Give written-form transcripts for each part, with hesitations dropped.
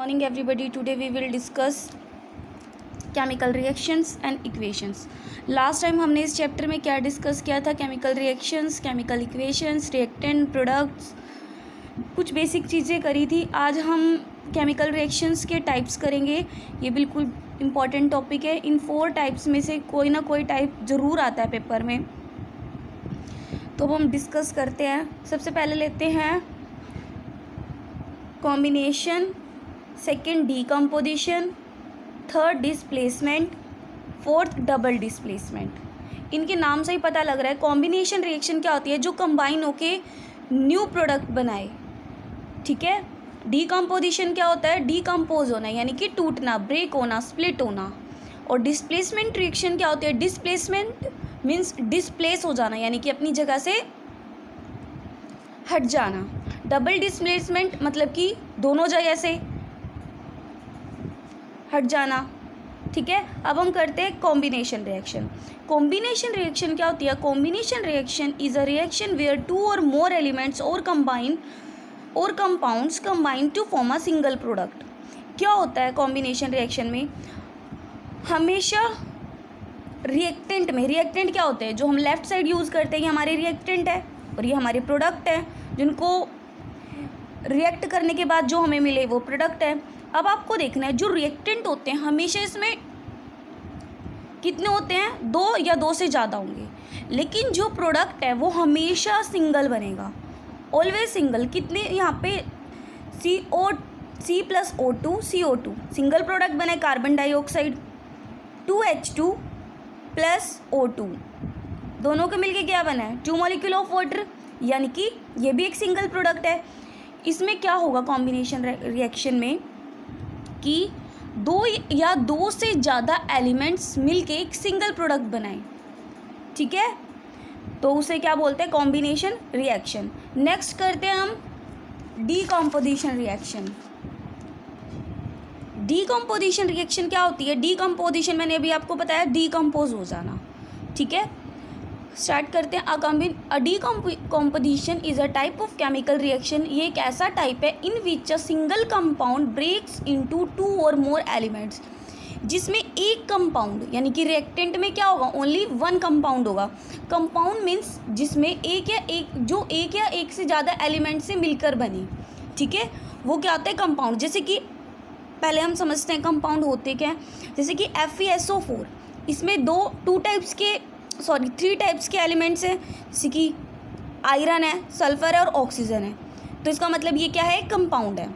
Morning everybody. Today we will discuss chemical reactions and equations. Last time हमने इस chapter में क्या discuss किया था? Chemical reactions, chemical equations, reactant, products, कुछ बेसिक चीज़ें करी थी. आज हम केमिकल रिएक्शंस के टाइप्स करेंगे. ये बिल्कुल इम्पॉर्टेंट टॉपिक है. इन 4 टाइप्स में से कोई ना कोई टाइप ज़रूर आता है पेपर में, तो हम डिस्कस करते हैं. सबसे पहले लेते हैं combination, second decomposition, third displacement, fourth double displacement. इनके नाम से ही पता लग रहा है कॉम्बिनेशन रिएक्शन क्या होती है, जो कंबाइन होके न्यू प्रोडक्ट बनाए. ठीक है. डीकम्पोजिशन क्या होता है? डीकम्पोज होना, यानी कि टूटना, ब्रेक होना, स्प्लिट होना. और डिस्प्लेसमेंट रिएक्शन क्या होती है? डिस्प्लेसमेंट मीन्स डिस्प्लेस हो जाना, यानी कि अपनी जगह से हट जाना. डबल डिस्प्लेसमेंट मतलब कि दोनों जगह से हट जाना. ठीक है. अब हम करते हैं कॉम्बिनेशन रिएक्शन. कॉम्बिनेशन रिएक्शन क्या होती है? Combination reaction is a reaction where 2 or more elements or compounds combine to form a single product. क्या होता है कॉम्बिनेशन रिएक्शन में? हमेशा रिएक्टेंट में, रिएक्टेंट क्या होते हैं? जो हम लेफ्ट साइड यूज़ करते हैं ये हमारे रिएक्टेंट है और ये हमारे प्रोडक्ट है, जिनको रिएक्ट करने के बाद जो हमें मिले वो प्रोडक्ट है. अब आपको देखना है जो रिएक्टेंट होते हैं हमेशा इसमें कितने होते हैं? 2 या 2 से ज़्यादा होंगे. लेकिन जो प्रोडक्ट है वो हमेशा सिंगल बनेगा, ऑलवेज सिंगल. कितने यहाँ पे C+O2 CO2 सिंगल प्रोडक्ट बना है. Carbon dioxide 2H2 plus O2 दोनों को मिलके क्या बना है? 2 मॉलिक्यूल ऑफ वाटर, यानी कि ये भी एक सिंगल प्रोडक्ट है. इसमें क्या होगा कॉम्बिनेशन रिएक्शन में कि 2 या 2 से ज़्यादा एलिमेंट्स मिलके एक सिंगल प्रोडक्ट बनाएं. ठीक है. तो उसे क्या बोलते हैं? Combination reaction. नेक्स्ट करते हैं हम डीकम्पोजिशन रिएक्शन. डीकम्पोजिशन रिएक्शन क्या होती है? डीकम्पोजिशन मैंने अभी आपको बताया, डीकम्पोज हो जाना. ठीक है. स्टार्ट करते हैं. A decomposition is a type of chemical reaction. ये एक ऐसा टाइप है in which a single compound breaks into 2 or more elements, जिसमें एक कंपाउंड, यानी कि रिएक्टेंट में क्या होगा? ओनली 1 कंपाउंड होगा. कंपाउंड मीन्स जिसमें एक या एक से ज़्यादा एलिमेंट से मिलकर बने. ठीक है. वो क्या होता है? कंपाउंड. जैसे कि पहले हम समझते हैं कंपाउंड होते क्या हैं. जैसे कि FeSO4, इसमें 3 टाइप्स के एलिमेंट्स हैं. जैसे कि आयरन है, सल्फर है और ऑक्सीजन है. तो इसका मतलब ये क्या है? कंपाउंड है.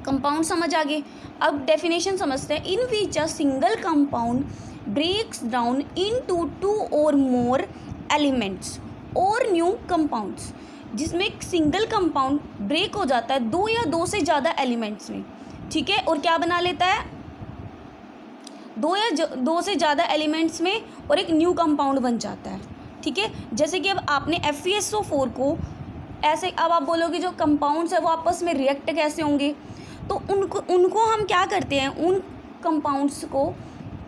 कंपाउंड समझ आ गए. अब डेफिनेशन समझते हैं. In which a single compound breaks down into 2 or more elements or new compounds, जिसमें एक सिंगल कंपाउंड ब्रेक हो जाता है 2 या 2 से ज़्यादा एलिमेंट्स में. ठीक है. और क्या बना लेता है? 2 या 2 से ज़्यादा एलिमेंट्स में और एक न्यू कंपाउंड बन जाता है. ठीक है. जैसे कि अब आपने FeSO4 को ऐसे, अब आप बोलोगे जो कंपाउंड्स है वो आपस में रिएक्ट कैसे होंगे? तो उनको हम क्या करते हैं? उन कंपाउंड्स को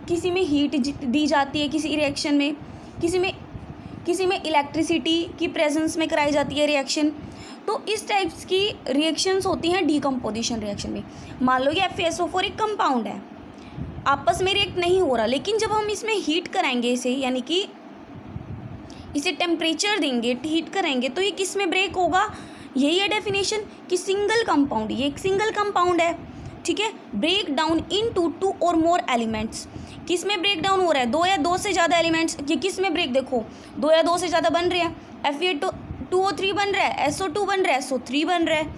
किसी में हीट दी जाती है किसी रिएक्शन में, किसी में इलेक्ट्रिसिटी की प्रेजेंस में कराई जाती है रिएक्शन. तो इस टाइप्स की रिएक्शंस होती हैं डीकम्पोजिशन रिएक्शन में. मान लो ये FeSO4 एक कंपाउंड है, आपस में रिएक्ट नहीं हो रहा, लेकिन जब हम इसमें हीट कराएंगे इसे, यानी कि इसे टेम्परेचर देंगे, हीट करेंगे, तो ये किस में ब्रेक होगा? यही है डेफिनेशन कि सिंगल कंपाउंड, ये एक सिंगल कंपाउंड है. ठीक है. Break down into 2 or more elements. किस में ब्रेक डाउन हो रहा है? 2 या 2 से ज़्यादा एलिमेंट्स. ये किस में ब्रेक? देखो 2 या 2 से ज़्यादा बन रहे हैं. Fe2O3 बन रहा है, SO2 बन रहा है, SO3 बन रहा है.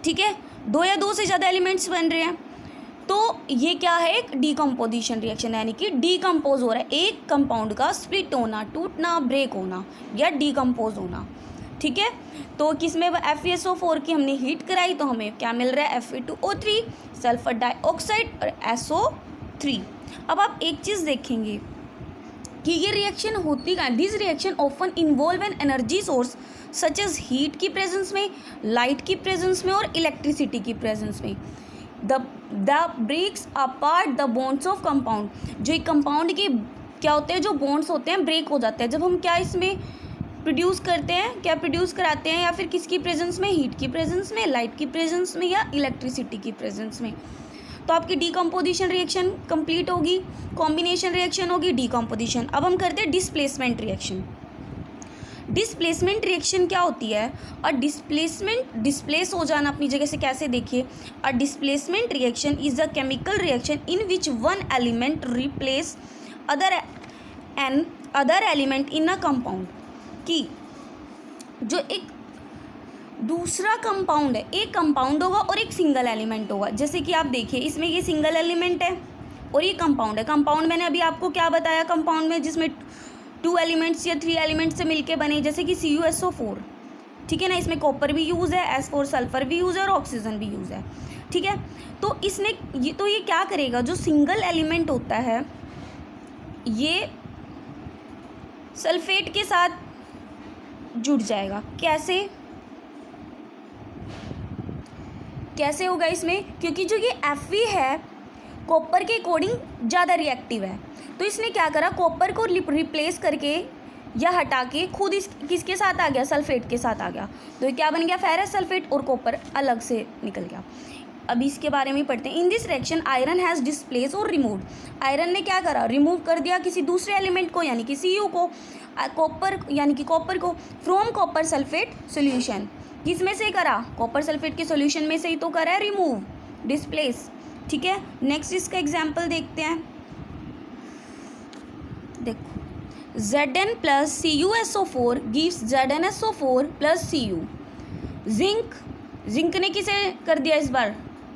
ठीक है. 2 या 2 से ज़्यादा एलिमेंट्स बन रहे हैं. तो ये क्या है? एक डीकम्पोजिशन रिएक्शन, यानी कि डीकम्पोज हो रहा है. एक कंपाउंड का स्प्लिट होना, टूटना, ब्रेक होना या डीकम्पोज होना. ठीक है. तो किसमें? FeSO4 की हमने हीट कराई तो हमें क्या मिल रहा है? Fe2O3, सल्फर डाइऑक्साइड और SO3. अब आप एक चीज़ देखेंगे कि ये रिएक्शन होती क्या है? This reaction often involve an energy source such as heat की प्रेजेंस में, लाइट की प्रेजेंस में और इलेक्ट्रिसिटी की प्रेजेंस में. The breaks apart the bonds of compound. जो एक कंपाउंड के क्या होते हैं? जो बॉन्ड्स होते हैं ब्रेक हो जाते हैं जब हम क्या इसमें प्रोड्यूस करते हैं, क्या प्रोड्यूस कराते हैं, या फिर किसकी प्रेजेंस में, हीट की प्रेजेंस में, लाइट की प्रेजेंस में, या इलेक्ट्रिसिटी की प्रेजेंस में। तो आपकी डीकम्पोजिशन रिएक्शन कंप्लीट होगी, कॉम्बिनेशन रिएक्शन होगी, डीकम्पोजिशन। अब हम करते हैं डिस्प्लेसमेंट रिएक्शन। डिस्प्लेसमेंट रिएक्शन क्या होती है? और डिस्प्लेस हो जाना अपनी जगह से कैसे देखिए। A displacement reaction is a chemical reaction in which one element replace other element in a compound. कि जो एक दूसरा कंपाउंड है, एक कंपाउंड होगा और एक सिंगल एलिमेंट होगा। जैसे कि आप देखिए इसमें ये सिंगल एलिमेंट है और ये कंपाउंड है। कंपाउंड मैंने अभी आपको क्या बताया, कंपाउंड में जिसमें 2 एलिमेंट्स या 3 एलिमेंट्स से मिलके बने, जैसे कि CuSO4, ठीक है ना। इसमें कॉपर भी यूज़ है, S4 सल्फर भी यूज़ है और ऑक्सीजन भी यूज़ है, ठीक है। तो ये क्या करेगा, जो सिंगल एलिमेंट होता है ये सल्फेट के साथ जुड़ जाएगा। कैसे होगा इसमें? क्योंकि जो ये Fe है कॉपर के अकॉर्डिंग ज़्यादा रिएक्टिव है, तो इसने क्या करा, कॉपर को रिप्लेस करके या हटा के खुद किसके साथ आ गया, सल्फेट के साथ आ गया। तो ये क्या बन गया, फेरस सल्फेट, और कॉपर अलग से निकल गया। अब इसके बारे में पढ़ते हैं। In this reaction iron has displace और रिमूव्ड। आयरन ने क्या करा, रिमूव कर दिया किसी दूसरे एलिमेंट को, यानी कि Cu को, कॉपर को, फ्रॉम कॉपर सल्फेट सोल्यूशन। किस में से करा, कॉपर सल्फेट के सोल्यूशन में से ही तो करा है रिमूव, डिस्प्लेस, ठीक है। नेक्स्ट इसका एग्जाम्पल देखते हैं। देखो Zn plus CuSO4 gives ZnSO4 plus Cu। Zinc ने किसे कर दिया इस बार,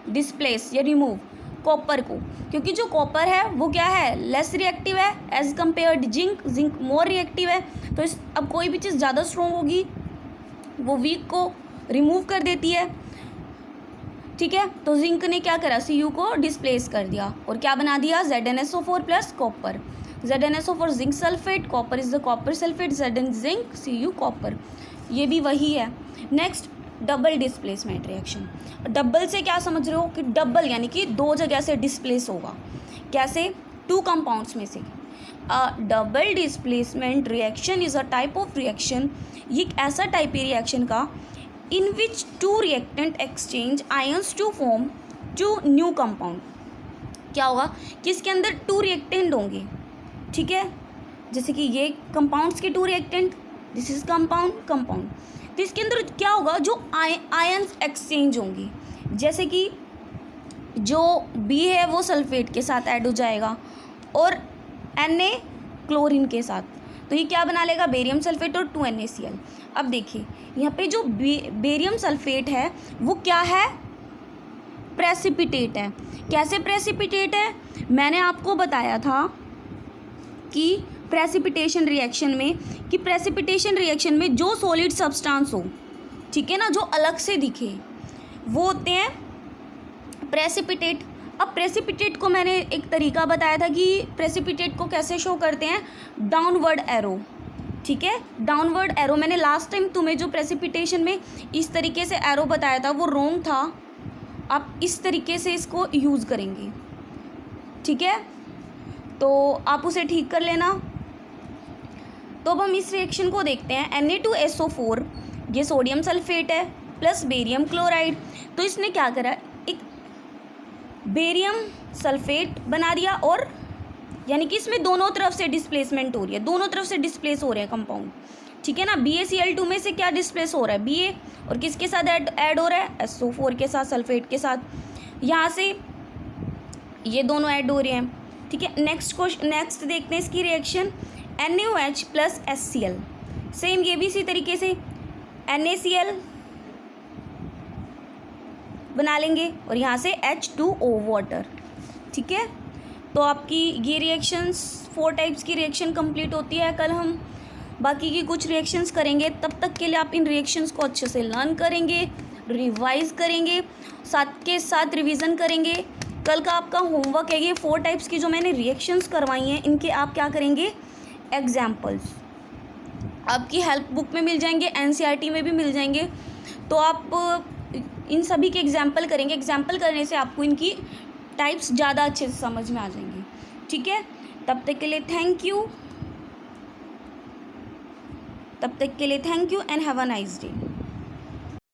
डिस्प्लेस या रिमूव, कॉपर को, क्योंकि जो कॉपर है वो क्या है, लेस रिएक्टिव है as compared zinc more reactive है। तो अब कोई भी चीज़ ज़्यादा स्ट्रॉन्ग होगी वो वीक को रिमूव कर देती है, ठीक है। तो जिंक ने क्या करा, Cu को डिस्प्लेस कर दिया और क्या बना दिया, ZnSO4 plus copper. ZnSO4 zinc sulphate, copper is the copper sulphate, Zn zinc, Cu copper, ये भी वही है। Next double displacement reaction. Double से क्या समझ रहे हो कि डबल यानी कि 2 जगह से डिस्प्लेस होगा। कैसे, 2 कंपाउंड्स में से। Double displacement reaction is a type of reaction, ये एक ऐसा टाइप है रिएक्शन का in which 2 reactant exchange ions to form 2 new compound. क्या होगा कि इसके अंदर 2 रिएक्टेंट होंगे, ठीक है। जैसे कि ये कंपाउंड्स के 2 रिएक्टेंट, दिस इज कंपाउंड। तो इसके अंदर क्या होगा, जो आयंस एक्सचेंज होंगी। जैसे कि जो B है वो सल्फेट के साथ ऐड हो जाएगा और Na क्लोरीन के साथ, तो ये क्या बना लेगा, बेरियम सल्फेट और 2NaCl। अब देखिए यहाँ पे जो बेरियम सल्फेट है वो क्या है, प्रेसिपिटेट है। कैसे प्रेसिपिटेट है, मैंने आपको बताया था कि प्रेसिपिटेशन रिएक्शन में जो सॉलिड सब्सटेंस हो, ठीक है ना, जो अलग से दिखे वो होते हैं प्रेसिपिटेट। अब प्रेसिपिटेट को मैंने एक तरीका बताया था कि प्रेसिपिटेट को कैसे शो करते हैं, डाउनवर्ड एरो, ठीक है। डाउनवर्ड एरो मैंने लास्ट टाइम तुम्हें जो प्रेसिपिटेशन में इस तरीके से एरो बताया था वो रॉन्ग था, आप इस तरीके से इसको यूज़ करेंगे, ठीक है। तो आप उसे ठीक कर लेना। तो अब हम इस रिएक्शन को देखते हैं। Na2SO4 ये सोडियम सल्फेट है प्लस बेरियम क्लोराइड। तो इसने क्या करा, एक बेरियम सल्फेट बना दिया, और यानी कि इसमें दोनों तरफ से डिस्प्लेसमेंट हो रही है, दोनों तरफ से डिस्प्लेस हो रहे हैं कंपाउंड, ठीक है ना। BaCl2 में से क्या डिस्प्लेस हो रहा है, Ba, और किसके साथ ऐड हो रहा है, SO4 के साथ, सल्फेट के साथ। यहाँ से ये दोनों ऐड हो रहे हैं, ठीक है। नेक्स्ट देखते हैं इसकी reaction. NaOH plus HCl, same ये भी इसी तरीके से NaCl बना लेंगे और यहाँ से H2O वाटर, ठीक है। तो आपकी ये रिएक्शंस 4 टाइप्स की रिएक्शन कंप्लीट होती है। कल हम बाकी की कुछ रिएक्शंस करेंगे, तब तक के लिए आप इन रिएक्शंस को अच्छे से लर्न करेंगे, रिवाइज करेंगे, साथ के साथ रिवीजन करेंगे। कल का आपका होमवर्क है ये 4 टाइप्स की जो मैंने रिएक्शंस करवाई हैं, इनके आप क्या करेंगे, एग्जाम्पल्स आपकी हेल्प बुक में मिल जाएंगे, NCERT में भी मिल जाएंगे। तो आप इन सभी के एग्जाम्पल करेंगे, एग्जाम्पल करने से आपको इनकी टाइप्स ज़्यादा अच्छे से समझ में आ जाएंगी, ठीक है। तब तक के लिए थैंक यू। तब तक के लिए thank you and have a nice day.